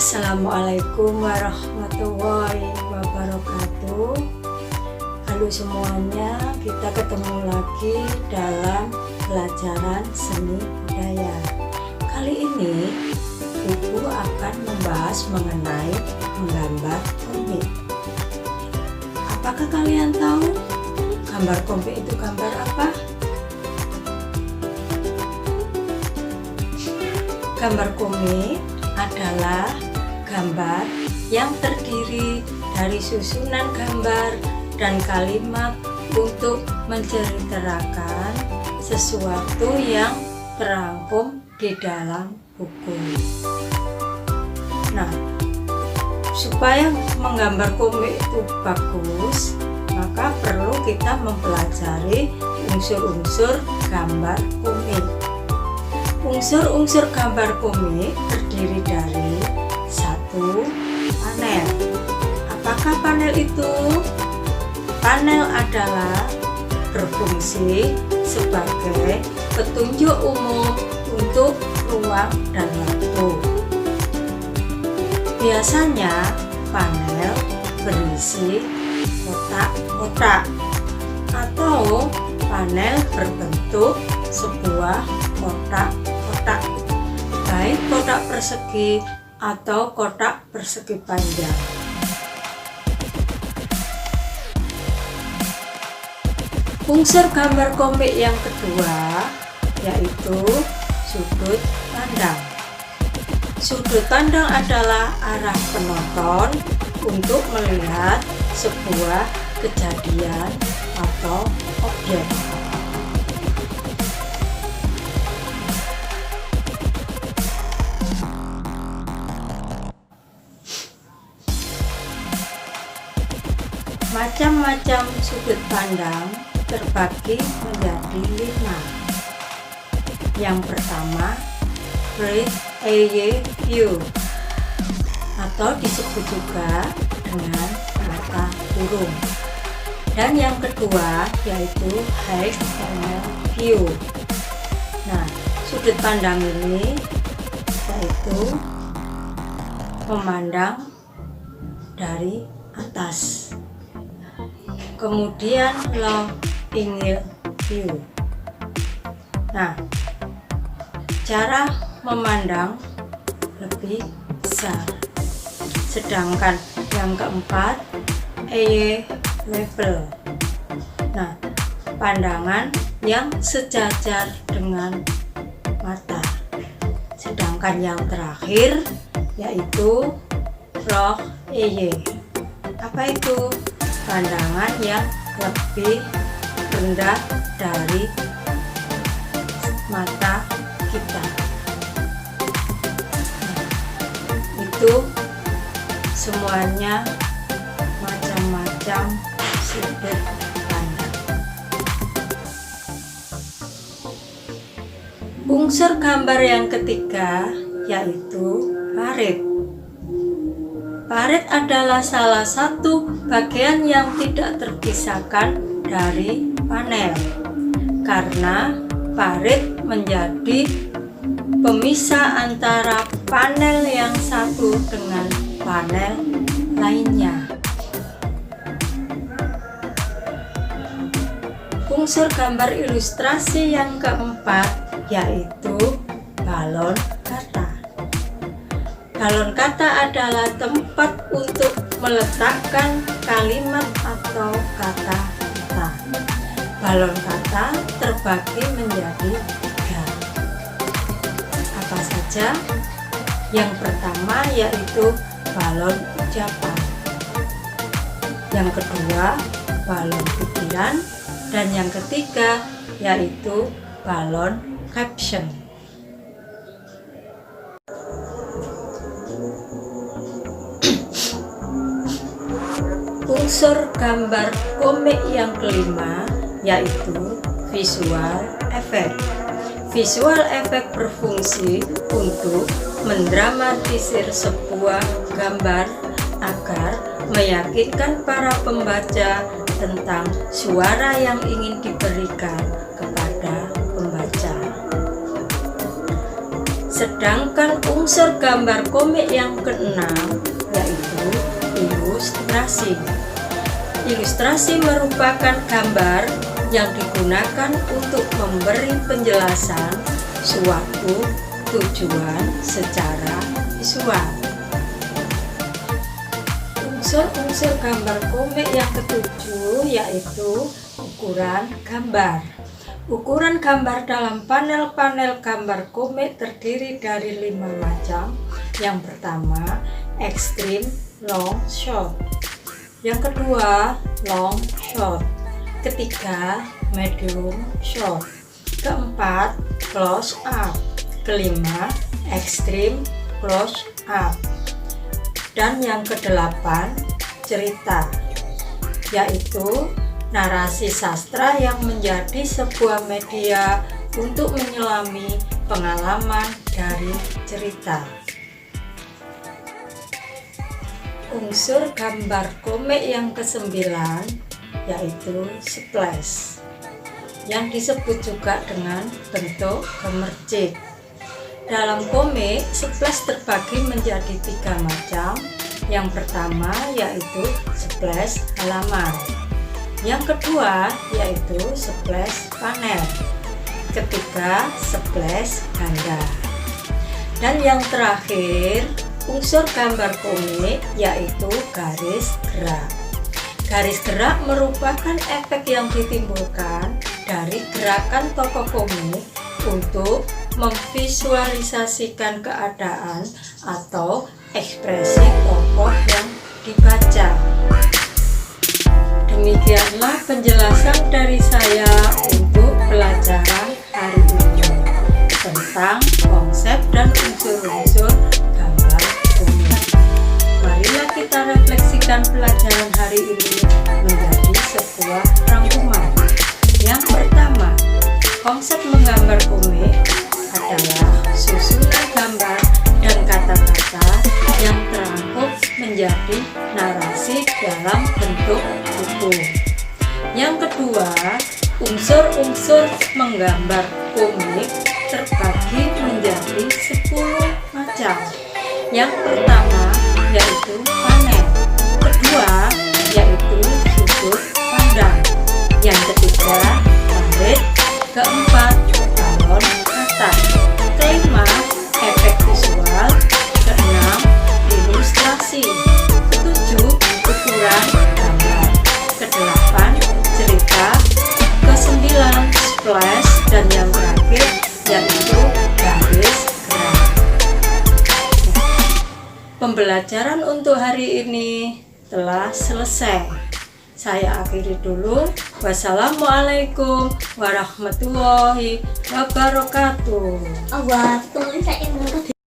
Assalamualaikum warahmatullahi wabarakatuh. Halo semuanya, kita ketemu lagi dalam pelajaran seni budaya. Kali ini Ibu akan membahas mengenai menggambar komik. Apakah kalian tahu gambar komik itu gambar apa? Gambar komik adalah gambar yang terdiri dari susunan gambar dan kalimat untuk menceritakan sesuatu yang terangkum di dalam buku. Nah, supaya menggambar komik itu bagus, maka perlu kita mempelajari unsur-unsur gambar komik. Unsur-unsur gambar komik terdiri dari satu panel. Apakah panel itu? Panel adalah berfungsi sebagai petunjuk umum untuk ruang dan waktu. Biasanya panel berisi kotak-kotak atau panel berbentuk sebuah kotak-kotak, baik kotak persegi atau kotak persegi panjang. Unsur gambar komik yang kedua yaitu sudut pandang. Sudut pandang adalah arah penonton untuk melihat sebuah kejadian atau objek. Macam-macam sudut pandang terbagi menjadi 5. Yang pertama, bird's eye view atau disebut juga dengan mata burung. Dan yang kedua yaitu high angle view. Nah, sudut pandang ini yaitu memandang dari atas. Kemudian low angle view. Nah, cara memandang lebih besar. Sedangkan yang keempat, eye level. Nah, pandangan yang sejajar dengan mata. Sedangkan yang terakhir yaitu low eye. Apa itu? Pandangan yang lebih rendah dari mata kita. Nah, itu semuanya macam-macam sudut pandang. Unsur gambar yang ketiga yaitu parit. Parit adalah salah satu bagian yang tidak terpisahkan dari panel, karena parit menjadi pemisah antara panel yang satu dengan panel lainnya. Unsur gambar ilustrasi yang keempat yaitu balon kata. Balon kata adalah tempat untuk meletakkan kalimat atau kata-kata. Balon kata terbagi menjadi 3. Apa saja? Yang pertama yaitu balon ucapan. Yang kedua, balon pikiran. Dan yang ketiga yaitu balon caption. Unsur gambar komik yang kelima yaitu visual effect. Visual effect berfungsi untuk mendramatisir sebuah gambar agar meyakinkan para pembaca tentang suara yang ingin diberikan kepada pembaca. Sedangkan unsur gambar komik yang keenam yaitu ilustrasi. Ilustrasi merupakan gambar yang digunakan untuk memberi penjelasan suatu tujuan secara visual. Unsur-unsur gambar komik yang ketujuh yaitu ukuran gambar. Ukuran gambar dalam panel-panel gambar komik terdiri dari 5 macam. Yang pertama, extreme long shot. Yang kedua, long shot. Ketiga, medium shot. Keempat, close up. Kelima, extreme close up. Dan yang kedelapan, cerita, yaitu narasi sastra yang menjadi sebuah media untuk menyelami pengalaman dari cerita. Unsur gambar komik yang kesembilan yaitu splash, yang disebut juga dengan bentuk gemercik. Dalam komik, splash terbagi menjadi 3 macam. Yang pertama yaitu splash halaman. Yang kedua yaitu splash panel. Ketiga, splash ganda. Dan yang terakhir, unsur gambar komik yaitu garis gerak. Garis gerak merupakan efek yang ditimbulkan dari gerakan tokoh komik untuk memvisualisasikan keadaan atau ekspresi tokoh yang dibaca. Demikianlah penjelasan dari saya untuk pelajaran hari ini tentang konsep dan unsur-unsur gambar komik. Marilah kita refleksikan pelajaran hari ini menjadi sebuah rangkuman. Yang pertama, konsep menggambar komik adalah susunan gambar dan kata-kata yang terangkum menjadi narasi dalam bentuk buku. Yang kedua, unsur-unsur menggambar komik terbagi menjadi 10 macam. Yang pertama yaitu panel, kedua yaitu sudut pandang, yang ketiga parit, keempat balon kata, kelima efek visual, keenam ilustrasi, ketujuh ukuran gambar, kedelapan cerita, kesembilan splash, dan yang terakhir yaitu garis gerak. Pembelajaran untuk hari ini telah selesai. Saya akhiri dulu. Wassalamualaikum warahmatullahi wabarakatuh.